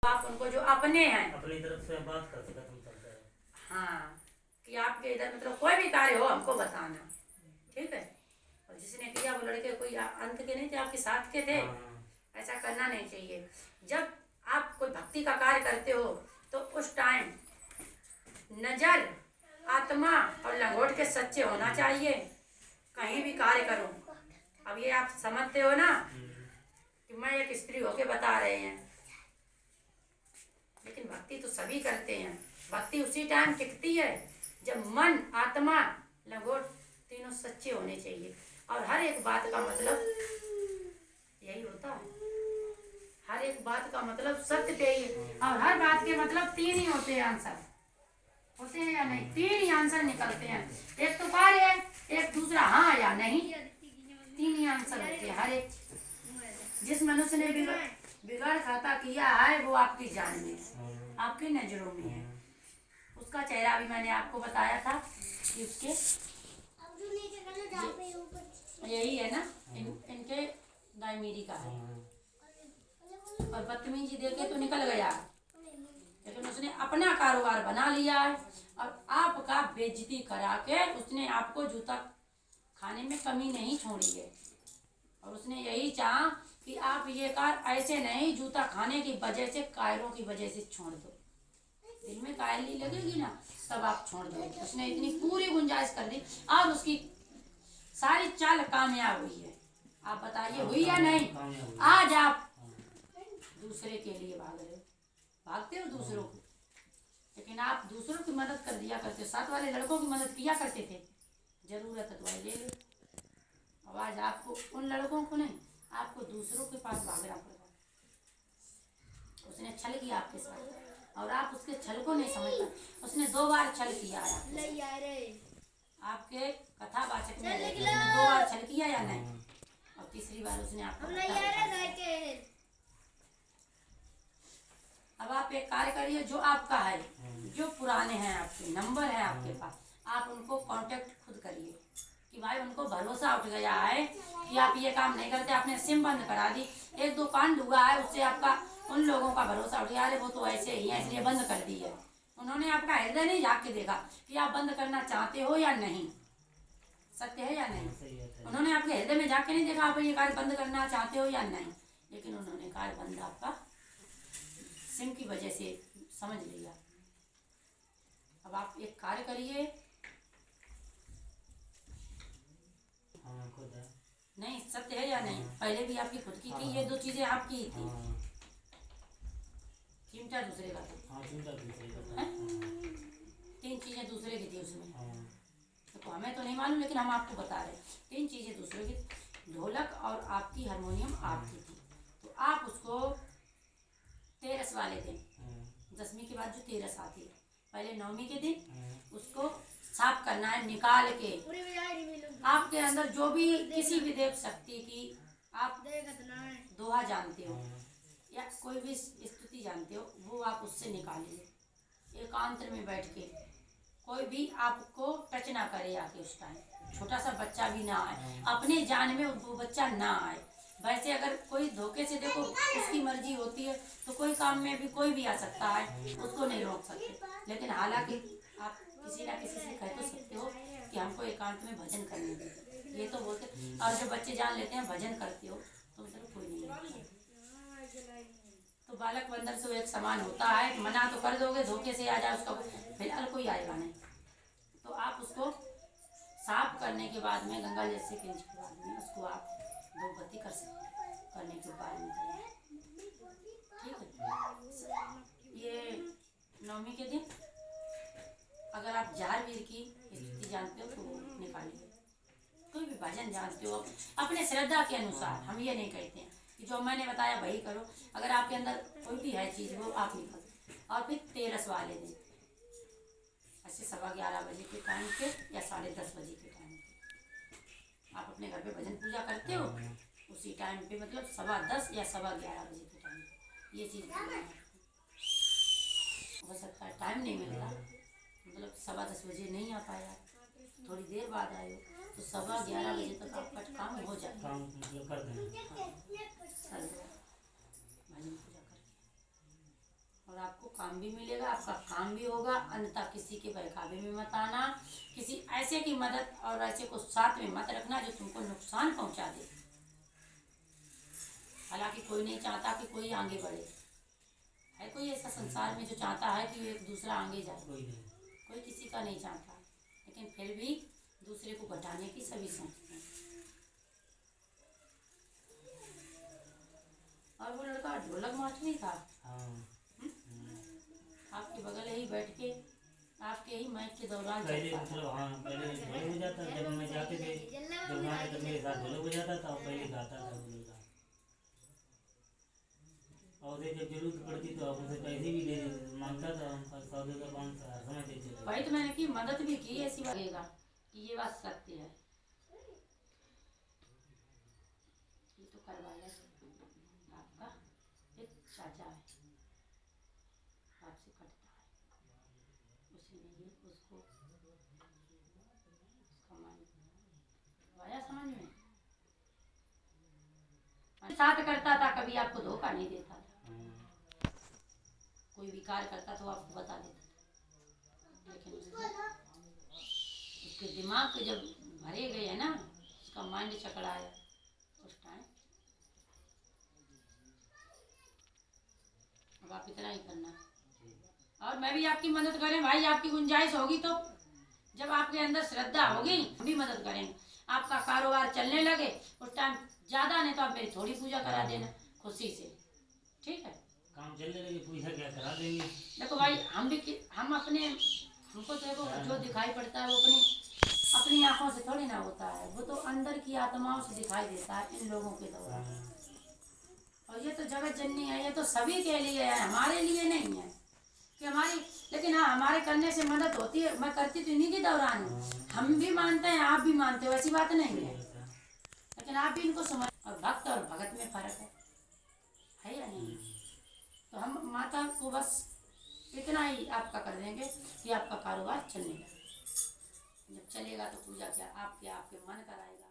आप उनको जो अपने हैं अपनी तरफ से बात कर सकते हम करते हैं। हाँ, कि आपके इधर मतलब कोई भी कार्य हो हमको बताना, ठीक है। और जिसने किया वो लड़के कोई अंत के नहीं थे, आपके साथ के थे। ऐसा करना नहीं चाहिए। जब आप कोई भक्ति का कार्य करते हो तो उस टाइम नजर, आत्मा और लंगोट के सच्चे होना चाहिए। कहीं भी कार्य करो, अब ये आप समझते हो ना कि मैं एक स्त्री होके बता रहे हैं, लेकिन भक्ति तो सभी करते हैं। भक्ति उसी टाइम टिकती है जब मन, आत्मा, लंगोट तीनों सच्चे होने चाहिए। और हर एक बात का मतलब यही होता है, हर एक बात का मतलब सत्य पे ही। और हर बात के मतलब तीन ही होते हैं आंसर, होते हैं या नहीं? तीन ही आंसर निकलते हैं, एक तो कार्य है, एक दूसरा हाँ या नहीं, तीन ही आंसर होते हैं हर एक। जिस मनुष्य ने बिगड़ खाता किया है वो आपकी जान में है, आपकी नजरों में है। उसका चेहरा भी मैंने आपको बताया था कि उसके यही है ना, इनके दायमीरी का है। और बदतमीजी देखे तो निकल गया, लेकिन उसने अपना कारोबार बना लिया है और आपका बेइज्जती करा के उसने आपको जूता खाने में कमी नहीं छोड़ी है। और उसने यही चाहा कि आप ये कार ऐसे नहीं, जूता खाने की वजह से, कायरों की वजह से छोड़ दो। दिल में कायली लगेगी ना तब आप छोड़ दो। उसने इतनी पूरी गुंजाइश कर दी और उसकी सारी चाल कामयाब हुई है। आप बताइए हुई या नहीं? आज आप दूसरे के लिए भाग रहे हो, भागते हो दूसरों को, लेकिन आप दूसरों की मदद कर दिया करते हो। साथ वाले लड़कों की मदद किया करते थे, जरूरत है तो भाई ले लो। अब आज आपको उन लड़कों को नहीं, आपको दूसरों के पास भागना पड़ेगा। उसने छल किया आपके साथ और आप उसके छल को नहीं समझ पाए। उसने 2 बार छल किया है आपके कथावाचक में, उसने 2 बार छल किया या नहीं? और तीसरी बार उसने आपको अब आप एक कार्य करिए जो आपका है, जो पुराने हैं आपके नंबर है आपके पास, आप उनको कांटेक्ट खुद करिए कि भाई उनको भरोसा उठ गया है कि आप ये काम नहीं करते, आपने सिम बंद करा दी, 1-2 कांड हुआ है उससे आपका उन लोगों का भरोसा उठ गया, अरे वो तो ऐसे ही है इसलिए बंद कर दी है। उन्होंने आपका हृदय नहीं झाँक के देखा कि आप बंद करना चाहते हो या नहीं, सत्य है या नहीं? उन्होंने आपके हृदय में झाँक के नहीं देखा आप ये कार्य बंद करना चाहते हो या नहीं, लेकिन उन्होंने कार्य बंद आपका सिम की वजह से समझ लिया। अब आप एक कार्य करिए, नहीं सत्य है या नहीं? पहले भी आपकी खुद की थी, ये 2 चीजें आपकी ही थी, चिमटा दूसरे का था, 3 चीजें दूसरे की थी उसमें। तो हमें तो नहीं मालूम, लेकिन हम आपको बता रहे हैं 3 चीजें दूसरे की। ढोलक और आपकी हारमोनियम आपकी थी, तो आप उसको 13 वाले दिन, 10वीं के बाद जो 13 आती है, पहले 9वीं के दिन उसको साफ करना है निकाल के। आपके अंदर जो भी किसी भी देव शक्ति की आप दोहा जानते हो या कोई भी स्तुति जानते हो, वो आप उससे निकालिए एकांत में बैठ के। कोई भी आपको टच ना करे आके उस टाइम, छोटा सा बच्चा भी ना आए, अपने जान में वो बच्चा ना आए। वैसे अगर कोई धोखे से, देखो उसकी मर्जी होती है तो कोई काम में भी कोई भी आ सकता है, उसको नहीं रोक सकते, लेकिन हालांकि आप किसी ना किसी से कह तो सकते हो कि हमको एकांत में भजन करने दे, ये तो बोलते। और जो बच्चे जान लेते हैं भजन करते हो तो मतलब कोई नहीं है। तो बालक बंदर से एक समान होता है, मना तो कर दोगे, धोखे से आ जाए उसका फिलहाल कोई आएगा नहीं। तो आप उसको साफ करने के बाद में, गंगा जल से किंच के बाद में उसको आप 2 गति कर सकते हैं, करने के बाद में ठीक है। ये 9वीं के दिन अगर आप जार वीर की स्थिति जानते हो तो निकालिए, कोई भी भजन जानते हो अपने श्रद्धा के अनुसार। हम ये नहीं कहते हैं कि जो मैंने बताया वही करो, अगर आपके अंदर कोई भी है चीज़ वो आप निकाल। और फिर 13 वाले दिन ऐसे 11:15 बजे के टाइम पे या 10:30 बजे के टाइम पे आप अपने घर पे भजन पूजा करते हो, उसी टाइम पे मतलब 10:15 या 11:15 बजे के टाइम पे ये चीज़ हो सकता है। टाइम नहीं मिलता, मतलब 10:15 बजे नहीं आ पाया, थोड़ी देर बाद आए तो 11:15 बजे तक आपका काम हो जाए, काम मतलब कर दें। भजन पूजा करके काम भी मिलेगा, आपका काम भी होगा, अन्यथा किसी के बहकावे में मत आना, किसी ऐसे की मदद और ऐसे को साथ में मत रखना जो तुमको नुकसान पहुंचा दे। हालांकि कोई नहीं चाहता कि कोई आगे बढ़े, है कोई ऐसा संसार में जो चाहता है कि एक दूसरा आगे जाए? कोई किसी का नहीं चाहता, लेकिन फिर भी दूसरे को घटाने की सभी सोचते हैं। और वो लड़का ढोलक मास्टर ही था, आपके बगल ही बैठ के आपके ही मैच के दौरान पहले चलता था। मतलब हाँ पहले ढोलक बजाता जब मैं जाते थे जब गाने तब मेरे साथ ढोलक बजाता था और पहले गाता था वो लड़का। और जब जरूरत पड़ती तो आप उसे पैसे भी दे मांगता था, 100 का 500 हर समय देते थे। भाई तो मैंने की मदद भी की, ऐसी लगेगा कि ये बात सत्य है। ये तो करवाया आपका एक चाचा है, आपसे कटता है, उसी ने ये उसको उसका मान आया समझ में, साथ करता था, कभी आपको धोखा नहीं देता था। कोई भी कार्य करता तो आपको बता देता था, लेकिन उसके दिमाग के जब भरे गए है ना, उसका माइंड चकराया उस टाइम। अब आप इतना ही करना, और मैं भी आपकी मदद करें भाई, आपकी गुंजाइश होगी तो, जब आपके अंदर श्रद्धा होगी हम भी मदद करेंगे। आपका कारोबार चलने लगे उस टाइम ज्यादा नहीं तो आप मेरी थोड़ी पूजा करा देना खुशी से, ठीक है? काम चलने लगे पूजा क्या करा देंगे। देखो भाई हम अपने हमको देखो जो दिखाई पड़ता है वो अपनी आंखों से थोड़ी ना होता है, वो तो अंदर की आत्माओं से दिखाई देता है इन लोगों के द्वारा। और ये तो जगत जननी है, ये तो सभी के लिए है, हमारे लिए नहीं है कि हमारी, लेकिन हाँ हमारे करने से मदद होती है। मैं करती तो इन्हीं के दौरान हूँ, हम भी मानते हैं आप भी मानते हो, ऐसी बात नहीं है, लेकिन आप भी इनको समझ। और भक्त और भगत में फर्क है या नहीं? तो हम माता को बस इतना ही आपका कर देंगे कि आपका कारोबार चलने लगे। जब चलेगा तो पूजा क्या आपके मन कराएगा।